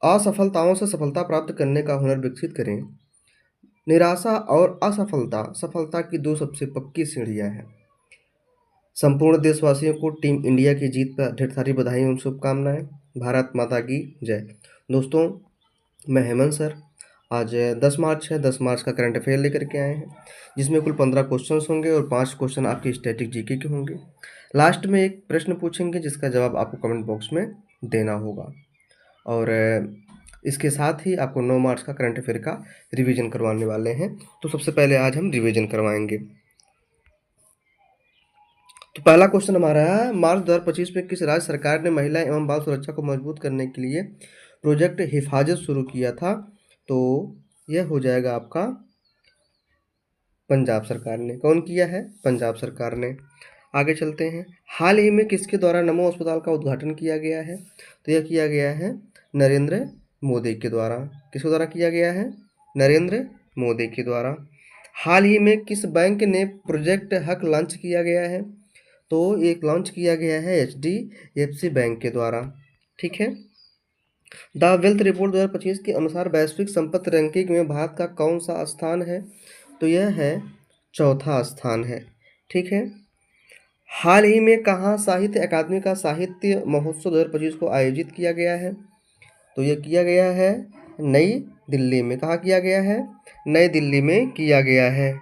असफलताओं से सफलता प्राप्त करने का हुनर विकसित करें। निराशा और असफलता सफलता की दो सबसे पक्की सीढ़ियां हैं। संपूर्ण देशवासियों को टीम इंडिया की जीत पर ढेर सारी बधाई एवं शुभकामनाएं। भारत माता की जय। दोस्तों, मैं हेमंत सर आज 10 मार्च है, 10 मार्च का करंट अफेयर लेकर के आए हैं, जिसमें कुल 15 क्वेश्चंस होंगे और 5 क्वेश्चन आपके स्टैटिक जीके के होंगे। लास्ट में एक प्रश्न पूछेंगे जिसका जवाब आपको कमेंट बॉक्स में देना होगा। और इसके साथ ही आपको 9 मार्च का करंट अफेयर का रिवीजन करवाने वाले हैं। तो सबसे पहले आज हम रिवीजन करवाएंगे। तो पहला क्वेश्चन हमारा है, मार्च 2025 में किस राज्य सरकार ने महिला एवं बाल सुरक्षा को मजबूत करने के लिए प्रोजेक्ट हिफाजत शुरू किया था? तो यह हो जाएगा आपका पंजाब सरकार ने। कौन किया है? पंजाब सरकार ने। आगे चलते हैं। हाल ही में किसके द्वारा नमो अस्पताल का उद्घाटन किया गया है? तो यह किया गया है नरेंद्र मोदी के द्वारा। किसके द्वारा किया गया है? नरेंद्र मोदी के द्वारा। हाल ही में किस बैंक ने प्रोजेक्ट हक लॉन्च किया गया है? तो एक लॉन्च किया गया है HDFC बैंक के द्वारा। ठीक है। द वेल्थ रिपोर्ट 2025 के अनुसार वैश्विक संपत्ति रैंकिंग में भारत का कौन सा स्थान है? तो यह है चौथा स्थान है। ठीक है। हाल ही में कहाँ साहित्य अकादमी का साहित्य महोत्सव 2025 को आयोजित किया गया है? तो यह किया गया है नई दिल्ली में। कहाँ किया गया है? नई दिल्ली में किया गया है।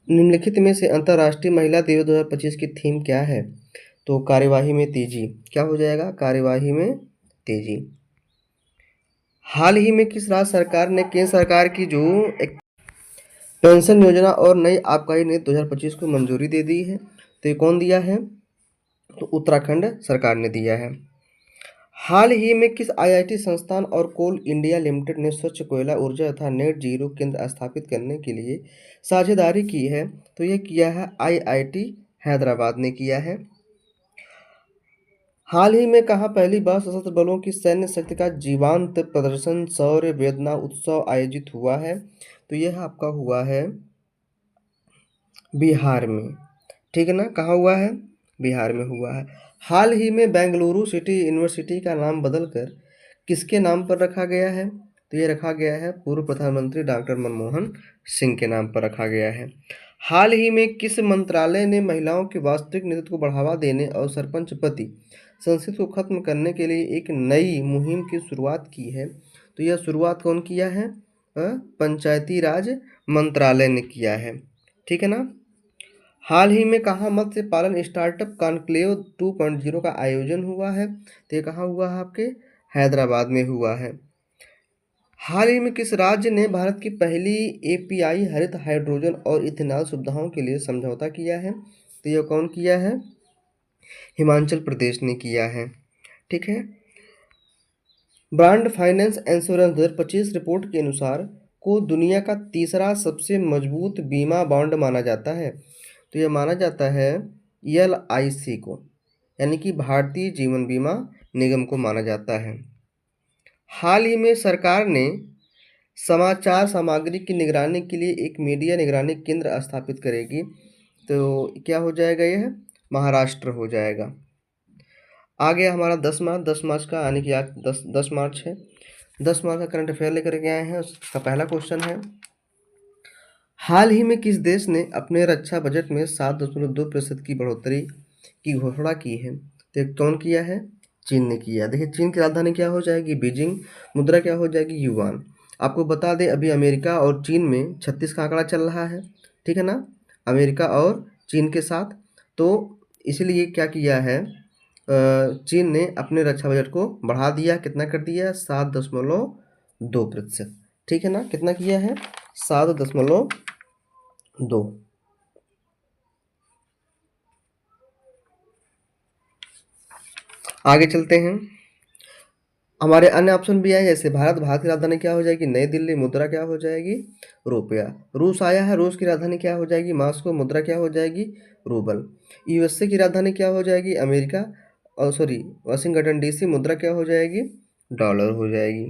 निम्नलिखित में से अंतर्राष्ट्रीय महिला दिवस 2025 की थीम क्या है? तो कार्यवाही में तेजी। क्या हो जाएगा? कार्यवाही में तेजी। हाल ही में किस राज्य सरकार ने केंद्र सरकार की जो एक पेंशन योजना और नई आबकारी नीति 2025 को मंजूरी दे दी है? तो ये कौन दिया है? तो उत्तराखंड सरकार ने दिया है। हाल ही में किस IIT संस्थान और कोल इंडिया लिमिटेड ने स्वच्छ कोयला ऊर्जा तथा नेट जीरो केंद्र स्थापित करने के लिए साझेदारी की है? तो यह किया है IIT हैदराबाद ने किया है। हाल ही में कहाँ पहली बार सशस्त्र बलों की सैन्य शक्ति का जीवांत प्रदर्शन शौर्य वेदना उत्सव आयोजित हुआ है? तो यह आपका हुआ है बिहार में। ठीक है ना? कहाँ हुआ है? बिहार में हुआ है। हाल ही में बेंगलुरु सिटी यूनिवर्सिटी का नाम बदलकर किसके नाम पर रखा गया है? तो ये रखा गया है पूर्व प्रधानमंत्री डॉक्टर मनमोहन सिंह के नाम पर रखा गया है। हाल ही में किस मंत्रालय ने महिलाओं के वास्तविक नेतृत्व को बढ़ावा देने और सरपंच पति संस्कृति को खत्म करने के लिए एक नई मुहिम की शुरुआत की है? तो यह शुरुआत कौन किया है? पंचायती राज मंत्रालय ने किया है। ठीक है ना? हाल ही में कहाँ मत्स्य पालन स्टार्टअप कॉन्क्लेव 2.0 का आयोजन हुआ है? तो ये कहाँ हुआ है? आपके हैदराबाद में हुआ है। हाल ही में किस राज्य ने भारत की पहली API हरित हाइड्रोजन और इथेनॉल सुविधाओं के लिए समझौता किया है? तो यह कौन किया है? हिमाचल प्रदेश ने किया है। ठीक है। ब्रांड फाइनेंस इंश्योरेंस 2025 रिपोर्ट के अनुसार को दुनिया का तीसरा सबसे मजबूत बीमा बॉन्ड माना जाता है? तो यह माना जाता है LIC को, यानी कि भारतीय जीवन बीमा निगम को माना जाता है। हाल ही में सरकार ने समाचार सामग्री की निगरानी के लिए एक मीडिया निगरानी केंद्र स्थापित करेगी। तो क्या हो जाएगा? यह महाराष्ट्र हो जाएगा। आ गया हमारा 10 मार्च का, यानी कि आज 10 मार्च है। 10 मार्च का करंट अफेयर लेकर के आए हैं। उसका पहला क्वेश्चन है, हाल ही में किस देश ने अपने रक्षा बजट में 7.2% की बढ़ोतरी की घोषणा की है? तो ये कौन किया है? चीन ने किया। देखिए, चीन की राजधानी क्या हो जाएगी? बीजिंग। मुद्रा क्या हो जाएगी? युआन। आपको बता दें, अभी अमेरिका और चीन में 36 का आंकड़ा चल रहा है। ठीक है ना? अमेरिका और चीन के साथ। तो इसलिए क्या किया है, चीन ने अपने रक्षा बजट को बढ़ा दिया। कितना कर दिया? 7.2%। ठीक है ना? कितना किया है? 7.2। आगे चलते हैं। हमारे अन्य ऑप्शन भी आए, जैसे भारत की राजधानी क्या हो जाएगी? नई दिल्ली। मुद्रा क्या हो जाएगी? रुपया। रूस आया है, रूस की राजधानी क्या हो जाएगी? मॉस्को। मुद्रा क्या हो जाएगी? रूबल। USA की राजधानी क्या हो जाएगी? America, Washington DC। मुद्रा क्या हो जाएगी? डॉलर हो जाएगी।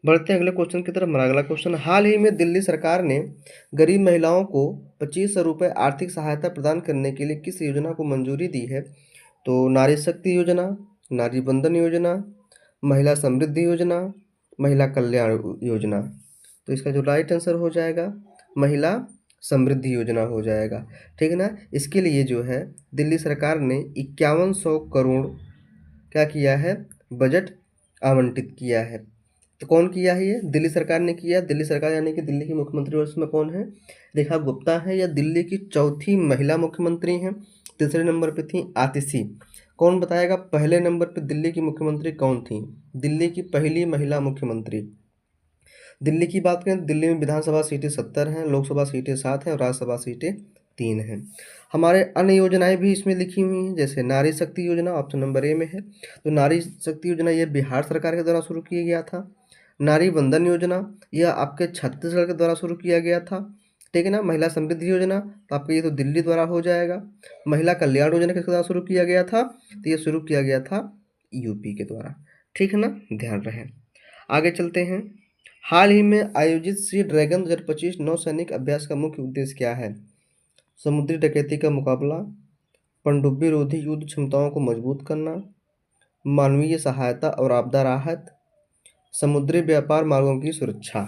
बढ़ते हैं अगले क्वेश्चन की तरफ। हमारा अगला क्वेश्चन, हाल ही में दिल्ली सरकार ने गरीब महिलाओं को 2500 रुपये आर्थिक सहायता प्रदान करने के लिए किस योजना को मंजूरी दी है? तो नारी शक्ति योजना, नारी बंधन योजना, महिला समृद्धि योजना, महिला कल्याण योजना। तो इसका जो राइट आंसर हो जाएगा महिला समृद्धि योजना हो जाएगा। ठीक है ना। इसके लिए जो है दिल्ली सरकार ने 5100 करोड़ क्या किया है, बजट आवंटित किया है। तो कौन किया है ये, दिल्ली सरकार ने किया। दिल्ली सरकार यानी कि दिल्ली की मुख्यमंत्री उसमें कौन है, रेखा गुप्ता है। यह दिल्ली की चौथी महिला मुख्यमंत्री हैं। तीसरे नंबर पे थी आतिशी। कौन बताएगा पहले नंबर पे दिल्ली की मुख्यमंत्री कौन थी, दिल्ली की पहली महिला मुख्यमंत्री। दिल्ली की बात करें, दिल्ली में विधानसभा सीटें 70 हैं, लोकसभा सीटें 7 हैं और राज्यसभा सीटें 3 हैं। हमारे अन्य योजनाएं भी इसमें लिखी हुई हैं, जैसे नारी शक्ति योजना ऑप्शन नंबर ए में है। तो नारी शक्ति योजना ये बिहार सरकार के द्वारा शुरू किया गया था। नारी बंधन योजना यह आपके छत्तीसगढ़ के द्वारा शुरू किया गया था। ठीक है ना। महिला समृद्धि योजना तो आपका ये तो दिल्ली द्वारा हो जाएगा। महिला कल्याण योजना किसके द्वारा शुरू किया गया था, तो ये शुरू किया गया था यूपी के द्वारा। ठीक है ना, ध्यान रहे। आगे चलते हैं। हाल ही में आयोजित सी ड्रैगन 2025 नौसैनिक अभ्यास का मुख्य उद्देश्य क्या है। समुद्री डकैती का मुकाबला, पनडुब्बी रोधी युद्ध क्षमताओं को मजबूत करना, मानवीय सहायता और आपदा राहत, समुद्री व्यापार मार्गों की सुरक्षा।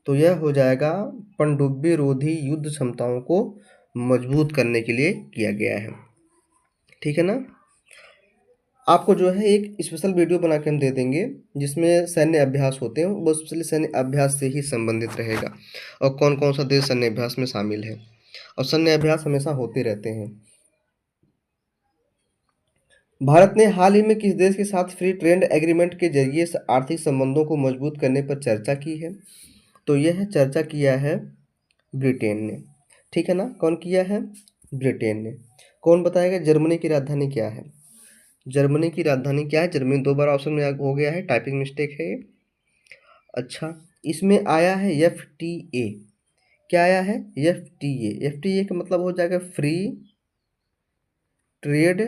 तो यह हो जाएगा पनडुब्बी रोधी युद्ध क्षमताओं को मजबूत करने के लिए किया गया है। ठीक है ना। आपको जो है एक स्पेशल वीडियो बना के हम दे देंगे जिसमें सैन्य अभ्यास होते हैं, वो स्पेशली सैन्य अभ्यास से ही संबंधित रहेगा और कौन कौन सा देश सैन्य अभ्यास में शामिल है। और सैन्य अभ्यास हमेशा होते रहते हैं। भारत ने हाल ही में किस देश के साथ फ्री ट्रेड एग्रीमेंट के जरिए आर्थिक संबंधों को मजबूत करने पर चर्चा की है। तो यह चर्चा किया है ब्रिटेन ने। ठीक है ना। कौन किया है, ब्रिटेन ने। कौन बताएगा जर्मनी की राजधानी क्या है, जर्मनी की राजधानी क्या है। जर्मनी 2 बार ऑप्शन में हो गया है, टाइपिंग मिस्टेक है ये। अच्छा, इसमें आया है FTA। क्या आया है, FTA। FTA का मतलब हो जाएगा फ्री ट्रेड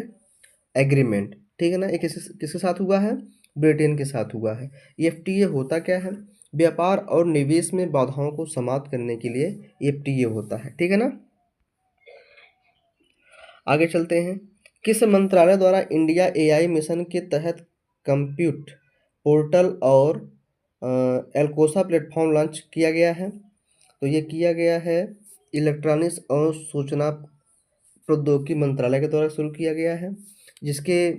एग्रीमेंट। ठीक है ना। ये किसके साथ हुआ है, ब्रिटेन के साथ हुआ है। FTA होता क्या है, व्यापार और निवेश में बाधाओं को समाप्त करने के लिए FTA होता है। ठीक है ना। आगे चलते हैं। किस मंत्रालय द्वारा इंडिया AI मिशन के तहत कंप्यूट पोर्टल और एल्कोसा प्लेटफॉर्म लॉन्च किया गया है। तो ये किया गया है इलेक्ट्रॉनिक्स और सूचना प्रौद्योगिकी मंत्रालय के द्वारा शुरू किया गया है, जिसके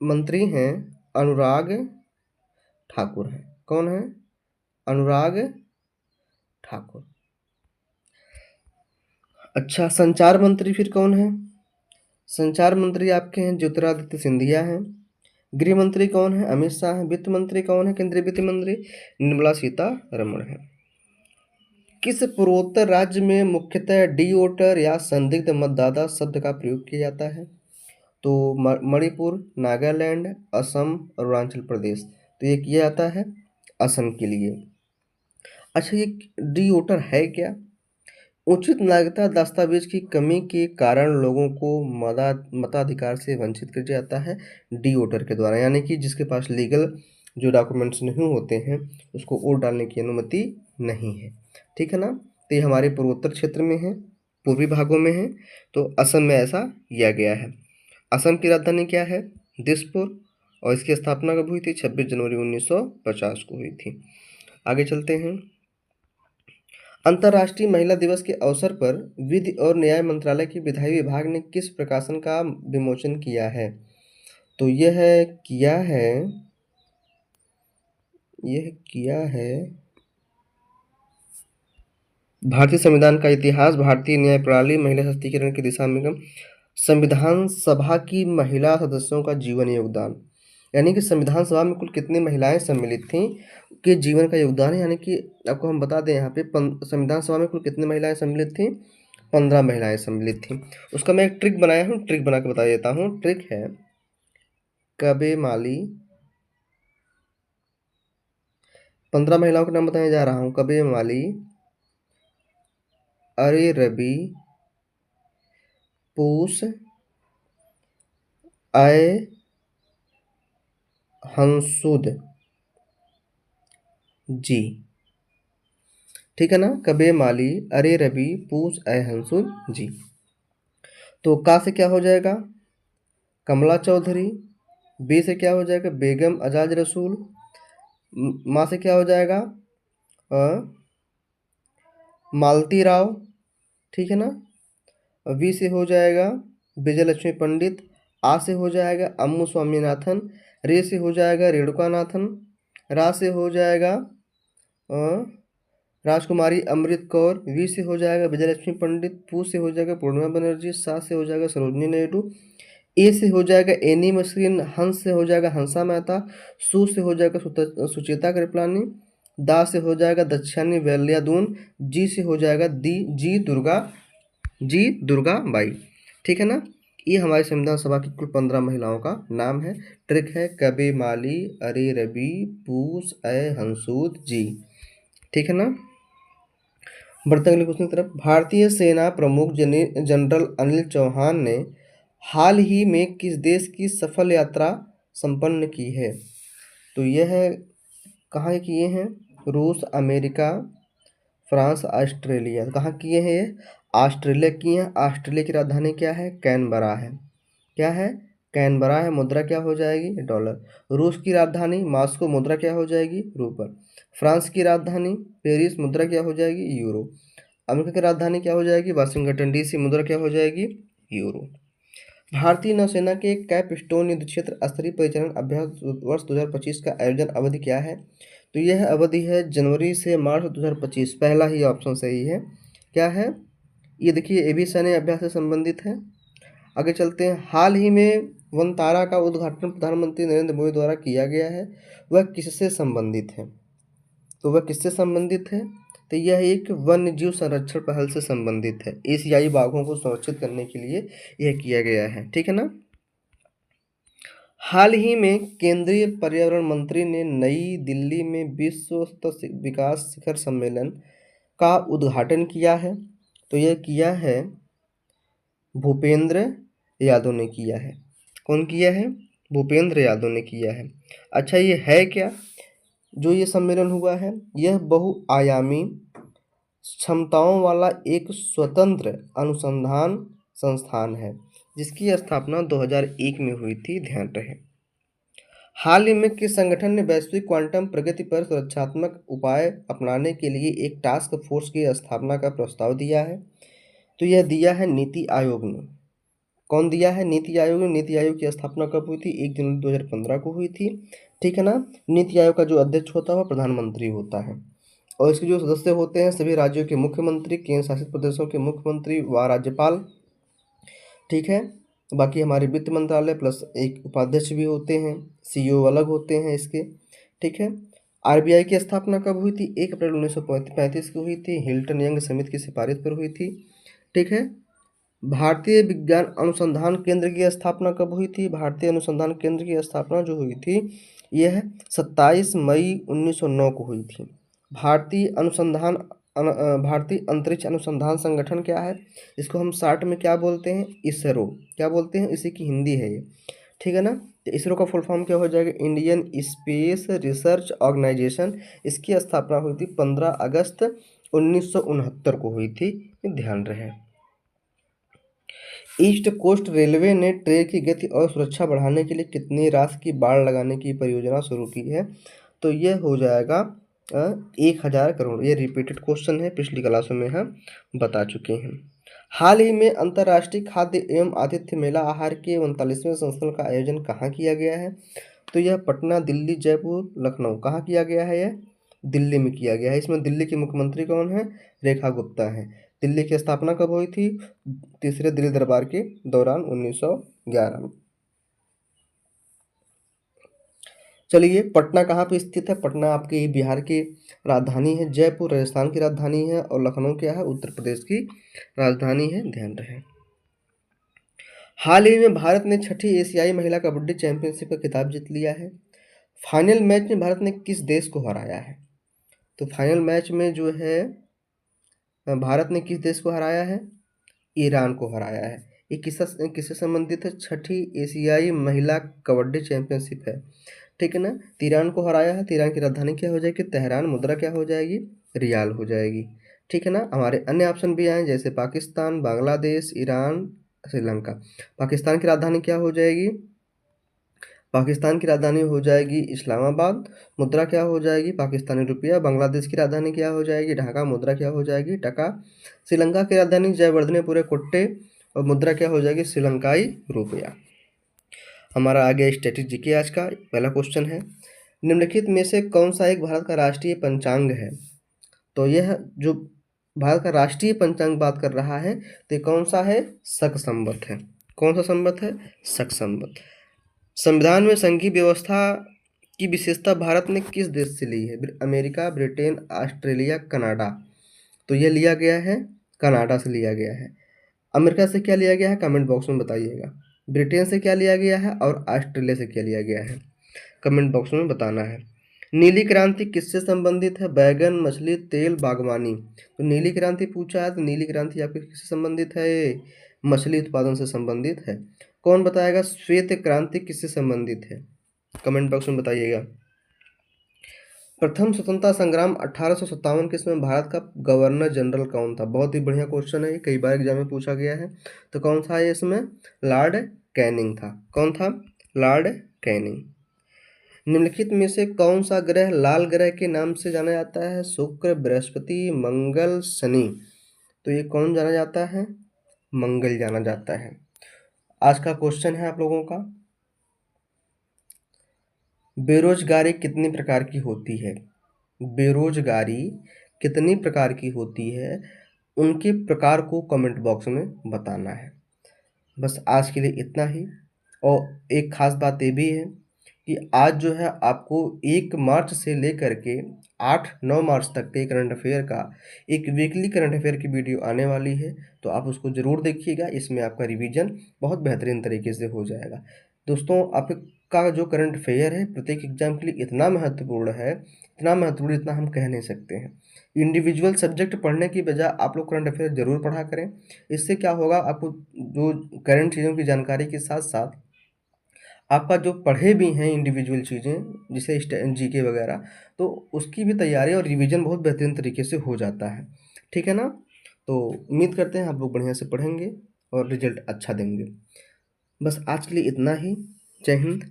मंत्री हैं अनुराग ठाकुर हैं। कौन है, अनुराग ठाकुर। अच्छा, संचार मंत्री फिर कौन है, संचार मंत्री आपके हैं ज्योतिरादित्य सिंधिया हैं। गृह मंत्री कौन है, अमित शाह हैं। वित्त मंत्री कौन है, केंद्रीय वित्त मंत्री निर्मला सीतारमण है। किस पूर्वोत्तर राज्य में मुख्यतः डी वोटर या संदिग्ध मतदाता शब्द का प्रयोग किया जाता है। तो मणिपुर, नागालैंड, असम, अरुणाचल प्रदेश। तो ये किया जाता है असम के लिए। अच्छा, ये डी वोटर है क्या, उचित नागरिकता दस्तावेज की कमी के कारण लोगों को मताधिकार से वंचित किया जाता है डी वोटर के द्वारा, यानी कि जिसके पास लीगल जो डॉक्यूमेंट्स नहीं होते हैं उसको वोट डालने की अनुमति नहीं है। ठीक है ना। तो ये हमारे पूर्वोत्तर क्षेत्र में है, पूर्वी भागों में है। तो असम में ऐसा किया गया है। असम की राजधानी क्या है, दिसपुर। और इसकी स्थापना कब हुई थी, 26 जनवरी 1950 को हुई थी। आगे चलते हैं। अंतर्राष्ट्रीय महिला दिवस के अवसर पर विधि और न्याय मंत्रालय के विधायी विभाग ने किस प्रकाशन का विमोचन किया है। तो यह किया है भारतीय संविधान का इतिहास, भारतीय न्याय प्रणाली, महिला सशक्तिकरण की दिशा में संविधान सभा की महिला सदस्यों का जीवन योगदान, यानी कि संविधान सभा में कुल कितनी महिलाएं सम्मिलित थीं के जीवन का योगदान है। यानी कि आपको हम बता दें यहाँ पे संविधान सभा में कुल कितनी महिलाएं सम्मिलित थीं, 15 महिलाएं सम्मिलित थीं। उसका मैं एक ट्रिक बनाया हूँ, ट्रिक बना के बता देता हूँ। ट्रिक है कबे माली, 15 महिलाओं के नाम बताने जा रहा हूँ। कबे माली, अरे रबी, पूस, आय हंसुद जी। ठीक है ना। कबे माली, अरे रबी, पूस, आय हंसुद जी। तो का से क्या हो जाएगा, कमला चौधरी, बी से क्या हो जाएगा, बेगम अजाज रसूल। माँ से क्या हो जाएगा, मालती राव, ठीक है ना। वी से हो जाएगा विजय लक्ष्मी पंडित। आ से हो जाएगा अम्मू स्वामीनाथन। रे से हो जाएगा रेणुका नाथन। रा से हो जाएगा अ, राजकुमारी अमृत कौर। वी से हो जाएगा विजय लक्ष्मी पंडित। पू से हो जाएगा पूर्णिमा बनर्जी। सा से हो जाएगा सरोजनी नायडू। ए से हो जाएगा एनी मस्किन। हंस से हो जाएगा हंसा मेहता। सु से हो जाएगा सुचेता कृपलानी। दा से हो जाएगा दक्षानी वैल्यादून। जी से हो जाएगा जी दुर्गा बाई, ठीक है ना। ये हमारे संविधान सभा की कुल 15 महिलाओं का नाम है। ट्रिक है कबे माली, अरे रवि, पूस, अय हंसूद, जी, ठीक है ना। बढ़ते अगले क्वेश्चन की तरफ। भारतीय सेना प्रमुख जनरल अनिल चौहान ने हाल ही में किस देश की सफल यात्रा संपन्न की है? तो यह है कहाँ किए हैं, रूस, अमेरिका, फ्रांस, ऑस्ट्रेलिया। कहाँ किए हैं ये, ऑस्ट्रेलिया किए हैं। ऑस्ट्रेलिया की राजधानी क्या है, कैनबरा है। क्या है, कैनबरा है। मुद्रा क्या हो जाएगी, डॉलर। रूस की राजधानी मॉस्को, मुद्रा क्या हो जाएगी, रूपल। फ्रांस की राजधानी पेरिस, मुद्रा क्या हो जाएगी, यूरो। अमेरिका की राजधानी क्या हो जाएगी, वाशिंगटन डीसी, मुद्रा क्या हो जाएगी, यूरो। भारतीय नौसेना के कैपस्टोन युद्ध क्षेत्र स्तरीय परिचालन अभ्यास वर्ष 2025 का आयोजन अवधि क्या है? तो यह अवधि है जनवरी से मार्च 2025। पहला ही ऑप्शन सही है। क्या है ये, देखिए ये भी सैन्य अभ्यास से संबंधित है। आगे चलते हैं। हाल ही में वनतारा का उद्घाटन प्रधानमंत्री नरेंद्र मोदी द्वारा किया गया है, वह किससे संबंधित है? तो वह किससे संबंधित है? तो यह एक वन्य जीव संरक्षण पहल से संबंधित है। एशियाई बाघों को संरक्षित करने के लिए यह किया गया है, ठीक है ना। हाल ही में केंद्रीय पर्यावरण मंत्री ने नई दिल्ली में विश्व स्तर विकास शिखर सम्मेलन का उद्घाटन किया है। तो यह किया है भूपेंद्र यादव ने किया है। कौन किया है, भूपेंद्र यादव ने किया है। अच्छा ये है क्या जो ये सम्मेलन हुआ है, यह बहुआयामी क्षमताओं वाला एक स्वतंत्र अनुसंधान संस्थान है जिसकी स्थापना 2001 में हुई थी, ध्यान रहे। हाल ही में किस संगठन ने वैश्विक क्वांटम प्रगति पर सुरक्षात्मक उपाय अपनाने के लिए एक टास्क फोर्स की स्थापना का प्रस्ताव दिया है? तो यह दिया है नीति आयोग ने। कौन दिया है, नीति आयोग ने। नीति आयोग की स्थापना कब हुई थी, 1 जनवरी 2015 को हुई थी, ठीक है ना। नीति आयोग का जो अध्यक्ष होता है वह प्रधानमंत्री होता है और इसके जो सदस्य होते हैं सभी राज्यों के मुख्यमंत्री, केंद्र शासित प्रदेशों के मुख्यमंत्री व राज्यपाल, ठीक है। बाकी हमारे वित्त मंत्रालय प्लस एक उपाध्यक्ष भी होते हैं, सीईओ अलग होते हैं इसके, ठीक है। आरबीआई की स्थापना कब हुई थी, 1 अप्रैल 1935 को हुई थी, हिल्टन यंग समिति की सिफारिश पर हुई थी, ठीक है। भारतीय विज्ञान अनुसंधान केंद्र की स्थापना कब हुई थी? भारतीय अनुसंधान केंद्र की स्थापना जो हुई थी यह 27 मई 1909 को हुई थी। भारतीय अंतरिक्ष अनुसंधान संगठन क्या है, इसको हम शार्ट में क्या बोलते हैं, इसरो। क्या बोलते हैं, इसी की हिंदी है ये, ठीक है ना। तो इसरो का फुल फॉर्म क्या हो जाएगा, इंडियन स्पेस रिसर्च ऑर्गेनाइजेशन। इसकी स्थापना हुई थी 15 अगस्त 1969 को हुई थी, ध्यान रहे। ईस्ट कोस्ट रेलवे ने ट्रेन की गति और सुरक्षा बढ़ाने के लिए कितनी राशि की बाड़ लगाने की परियोजना शुरू की है? तो यह हो जाएगा 1000 करोड़। ये रिपीटेड क्वेश्चन है, पिछली क्लासों में हम बता चुके हैं। हाल ही में अंतर्राष्ट्रीय खाद्य एवं आतिथ्य मेला आहार के 39वें संस्करण का आयोजन कहाँ किया गया है? तो यह पटना, दिल्ली, जयपुर, लखनऊ, कहाँ किया गया है, यह दिल्ली में किया गया है। इसमें दिल्ली की मुख्यमंत्री कौन है, रेखा गुप्ता है। दिल्ली की स्थापना कब हुई थी, तीसरे दिल्ली दरबार के दौरान 1911 में। चलिए पटना कहाँ पे स्थित है, पटना आपके बिहार की राजधानी है, जयपुर राजस्थान की राजधानी है और लखनऊ क्या है, उत्तर प्रदेश की राजधानी है, ध्यान रहे। हाल ही में भारत ने 6ठी एशियाई महिला कबड्डी चैंपियनशिप का खिताब जीत लिया है। फाइनल मैच में भारत ने किस देश को हराया है? तो फाइनल मैच में जो है भारत ने किस देश को हराया है, ईरान को हराया है। ये किससे संबंधित है, 6ठी एशियाई महिला कबड्डी चैंपियनशिप है, ठीक है ना। ईरान को हराया है। ईरान की राजधानी क्या हो जाएगी, तेहरान, मुद्रा क्या हो जाएगी, रियाल हो जाएगी, ठीक है ना। हमारे अन्य ऑप्शन भी आए जैसे पाकिस्तान, बांग्लादेश, ईरान, श्रीलंका। पाकिस्तान की राजधानी क्या हो जाएगी, पाकिस्तान की राजधानी हो जाएगी इस्लामाबाद, मुद्रा क्या हो जाएगी पाकिस्तानी रुपया। बांग्लादेश की राजधानी क्या हो जाएगी ढाका, मुद्रा क्या हो जाएगी टका। श्रीलंका की राजधानी जयवर्धनेपुरे कोट्टे और मुद्रा क्या हो जाएगी श्रीलंकाई रुपया। हमारा आगे स्टैटिस्टिक्स जीके आज का पहला क्वेश्चन है, निम्नलिखित में से कौन सा एक भारत का राष्ट्रीय पंचांग है। तो यह जो भारत का राष्ट्रीय पंचांग बात कर रहा है तो ये कौन सा है, शक संवत है। कौन सा संवत है, शक संवत। संविधान में संघीय व्यवस्था की विशेषता भारत ने किस देश से ली है, अमेरिका, ब्रिटेन, ऑस्ट्रेलिया, कनाडा। तो ये लिया गया है कनाडा से लिया गया है। अमेरिका से क्या लिया गया है कमेंट बॉक्स में बताइएगा। ब्रिटेन से क्या लिया गया है और ऑस्ट्रेलिया से क्या लिया गया है, कमेंट बॉक्स में बताना है। नीली क्रांति किससे संबंधित है, बैगन, मछली, तेल, बागवानी। तो नीली क्रांति पूछा है तो नीली क्रांति आपके किससे संबंधित है, मछली उत्पादन से संबंधित है। कौन बताएगा, श्वेत क्रांति किससे संबंधित है, कमेंट बॉक्स में बताइएगा। प्रथम स्वतंत्रता संग्राम 1857 के इसमें भारत का गवर्नर जनरल कौन था। बहुत ही बढ़िया क्वेश्चन है, कई बार एग्जाम में पूछा गया है। तो कौन था ये, इसमें लॉर्ड कैनिंग था। कौन था, लॉर्ड कैनिंग। निम्नलिखित में से कौन सा ग्रह लाल ग्रह के नाम से जाना जाता है, शुक्र, बृहस्पति, मंगल, शनि। तो ये कौन जाना जाता है, मंगल जाना जाता है। आज का क्वेश्चन है आप लोगों का, बेरोजगारी कितनी प्रकार की होती है। बेरोजगारी कितनी प्रकार की होती है, उनके प्रकार को कमेंट बॉक्स में बताना है। बस आज के लिए इतना ही। और एक खास बात ये भी है कि आज जो है आपको 1 मार्च से लेकर के 8-9 मार्च तक के करंट अफेयर का एक वीकली करंट अफेयर की वीडियो आने वाली है, तो आप उसको ज़रूर देखिएगा। इसमें आपका रिवीजन बहुत बेहतरीन तरीके से हो जाएगा। दोस्तों, आपका जो करंट अफेयर है प्रत्येक एग्जाम के लिए इतना महत्वपूर्ण है, इतना महत्वपूर्ण इतना हम कह नहीं सकते हैं। इंडिविजुअल सब्जेक्ट पढ़ने की बजाय आप लोग करंट अफेयर ज़रूर पढ़ा करें। इससे क्या होगा, आपको जो करंट चीज़ों की जानकारी के साथ साथ आपका जो पढ़े भी हैं इंडिविजुअल चीज़ें जैसे जीके वगैरह, तो उसकी भी तैयारी और रिवीजन बहुत बेहतरीन तरीके से हो जाता है। ठीक है ना। तो उम्मीद करते हैं आप लोग बढ़िया से पढ़ेंगे और रिजल्ट अच्छा देंगे। बस आज के लिए इतना ही। जय हिंद।